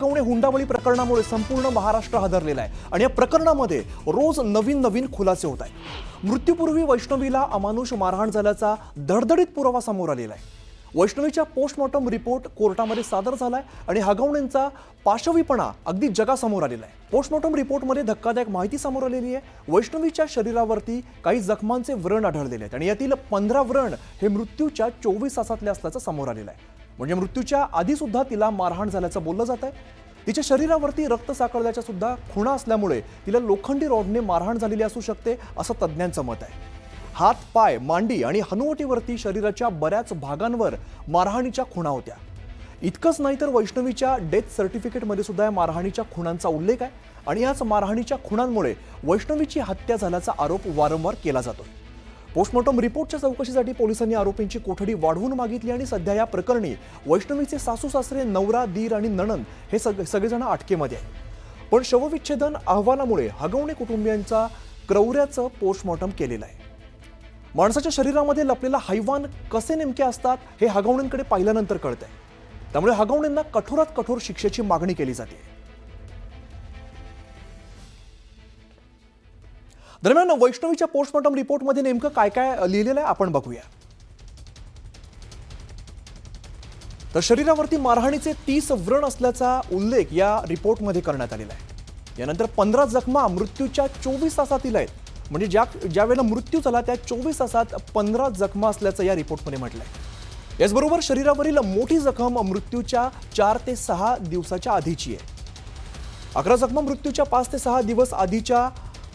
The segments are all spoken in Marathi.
हगवणे हुंडाबळी प्रकरणामुळे संपूर्ण महाराष्ट्र हादरलेला आहे आणि या प्रकरणामध्ये रोज नवीन खुलासे होत आहेत। मृत्यूपूर्वी वैष्णवीला अमानुष मारहाण झाल्याचा धडधडीत पुरावा समोर आलेला आहे। वैष्णवीचा पोस्टमॉर्टम रिपोर्ट कोर्टामध्ये सादर झालाय आणि हगवणेंचा पाशवीपणा अगदी जगासमोर आलेला आहे। पोस्टमॉर्टम रिपोर्टमध्ये धक्कादायक माहिती समोर आलेली आहे। वैष्णवीच्या शरीरावरती काही जखमांचे व्रण आढळलेले आहेत आणि यातील 15 व्रण हे मृत्यूच्या 24 तासातले असल्याचं समोर आलेलं आहे। म्हणजे मृत्यूच्या आधी सुद्धा तिला मारहाण झाल्याचं बोललं जात आहे। तिच्या शरीरावरती रक्त साकळल्याच्या सुद्धा खुणा असल्यामुळे तिला लोखंडी रॉडने मारहाण झालेली असू शकते असं तज्ज्ञांचं मत आहे। हात, पाय, मांडी आणि हनुवटीवरती शरीराच्या बऱ्याच भागांवर मारहाणीच्या खुणा होत्या। इतकंच नाही तर वैष्णवीच्या डेथ सर्टिफिकेटमध्ये सुद्धा या मारहाणीच्या खुणांचा उल्लेख आहे आणि याच मारहाणीच्या खुणांमुळे वैष्णवीची हत्या झाल्याचा आरोप वारंवार केला जातोय। पोस्टमॉर्टम रिपोर्टच्या चौकशीसाठी पोलिसांनी आरोपींची कोठडी वाढवून मागितली आणि सध्या या प्रकरणी वैष्णवीचे सासू-सासरे, नवरा, दीर आणि नणंद हे सगळेजण अटकेमध्ये आहेत। पण शवविच्छेदन अहवालामुळे हगवणे कुटुंबियांचा क्रौर्याचं पोस्टमॉर्टम केलेलं आहे। माणसाच्या शरीरामध्ये लपलेला हैवान कसे नेमके असतात हे हगवणेंकडे पाहिल्यानंतर कळतंय। त्यामुळे हगवणेंना कठोरात कठोर शिक्षेची मागणी केली जाते। दरम्यान वैष्णवीच्या पोस्टमॉर्टम रिपोर्टमध्ये नेमकं काय काय लिहिलेलं आहे आपण बघूया। तर शरीरावरती मारहाणीचे 30 व्रण असल्याचा उल्लेख या रिपोर्टमध्ये करण्यात आलेला आहे। यानंतर 15 जखमा मृत्यूच्या 24 तासातील आहेत। म्हणजे ज्या वेळेला मृत्यू झाला त्या 24 तासात 15 जखमा असल्याचं या रिपोर्टमध्ये म्हटलंय। याचबरोबर शरीरावरील मोठी जखम मृत्यूच्या 4 ते 6 दिवसाच्या आधीची आहे। 11 जखमा मृत्यूच्या 5 ते 6 दिवस आधीच्या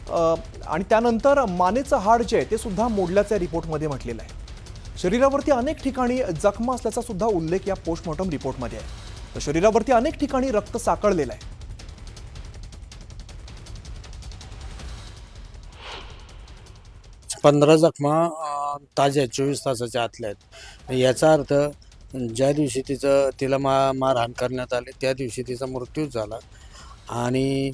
आणि त्यानंतर मानेचं हाड जे आहे ते सुद्धा मोडल्याचं रिपोर्टमध्ये म्हटलेलं आहे। शरीरावरती अनेक ठिकाणी जखमा असल्याचा सुद्धा उल्लेख या पोस्टमॉर्टम रिपोर्टमध्ये आहे। तर शरीरावरती अनेक ठिकाणी रक्त साकळलेलं आहे। 15 जखमा ताज्या 24 तासाच्या आतल्या आहेत। याचा अर्थ ज्या दिवशी तिला मारहाण करण्यात आली त्या दिवशी तिचा मृत्यू झाला आणि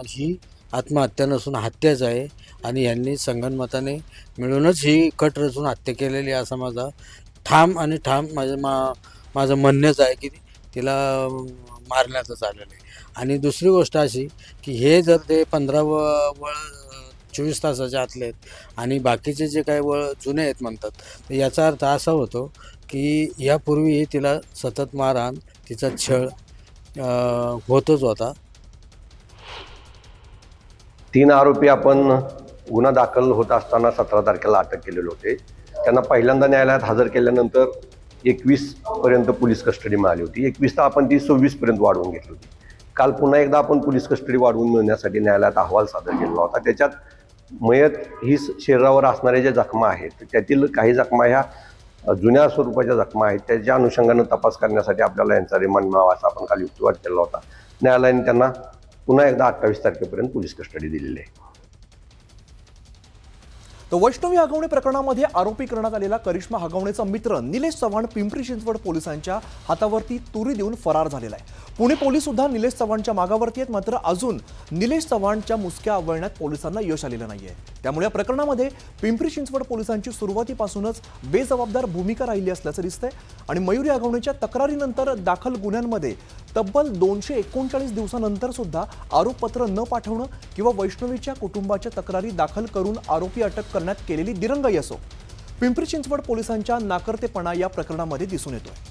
ही आत्महत्या नसून हत्याच आहे आणि यांनी संगनमताने मिळूनच ही कट रचून हत्या केलेली असा माझा ठाम माझं म्हणणंच आहे की तिला मारण्यातच आलेलं आहे। आणि दुसरी गोष्ट अशी की हे जर ते 15 वळ 24 तासाच्या आतले आहेत आणि बाकीचे जे काही वळ जुने आहेत म्हणतात, तर याचा अर्थ असा होतो की यापूर्वीही तिला सतत मारहाण, तिचा छळ होतच होता। 3 आरोपी आपण गुन्हा दाखल होत असताना 17 तारखेला अटक केलेले होते। त्यांना पहिल्यांदा न्यायालयात हजर केल्यानंतर 21 पर्यंत पोलीस कस्टडी मिळाली होती। 21 आपण ती 26 पर्यंत वाढवून घेतली होती। काल पुन्हा एकदा आपण पोलीस कस्टडी वाढवून मिळण्यासाठी न्यायालयात अहवाल सादर केला होता। त्याच्यात मयत ही शरीरावर असणाऱ्या ज्या जखमा आहेत त्यातील काही जखमा ह्या जुन्या स्वरूपाच्या जखमा आहेत। त्याच्या अनुषंगानं तपास करण्यासाठी आपल्याला यांचा रिमांड मिळावा असा आपण काल युक्तिवाद केला होता। न्यायालयाने त्यांना पुन्हा एकदा 28 तारखेपर्यंत पोलीस कस्टडी दिलेली आहे। तर वैष्णवी हगवणे प्रकरणामध्ये आरोपी करण्यात आलेला करिश्मा हगवणेचा मित्र निलेश चव्हाण पिंपरी चिंचवड पोलिसांच्या हातावरती तुरी देऊन फरार झालेला आहे। पुणे पोलीस सुद्धा निलेश चव्हाणच्या मागावरती आहेत, मात्र अजून निलेश चव्हाणच्या मुसक्या आवळण्यात पोलिसांना यश आलेलं नाहीये। त्यामुळे या प्रकरणामध्ये पिंपरी चिंचवड पोलिसांची सुरुवातीपासूनच बेजबाबदार भूमिका राहिली असल्याचं दिसतंय आणि मयुरी हगवणेच्या तक्रारीनंतर दाखल गुन्ह्यांमध्ये तब्बल 239 दिवसानंतर सुद्धा आरोपपत्र न पाठवणं किंवा वैष्णवीच्या कुटुंबाच्या तक्रारी दाखल करून आरोपी अटक करण्यात केलेली दिरंगाई असो, पिंपरी चिंचवड पोलिसांच्या नाकर्तेपणा या प्रकरणामध्ये दिसून येतोय।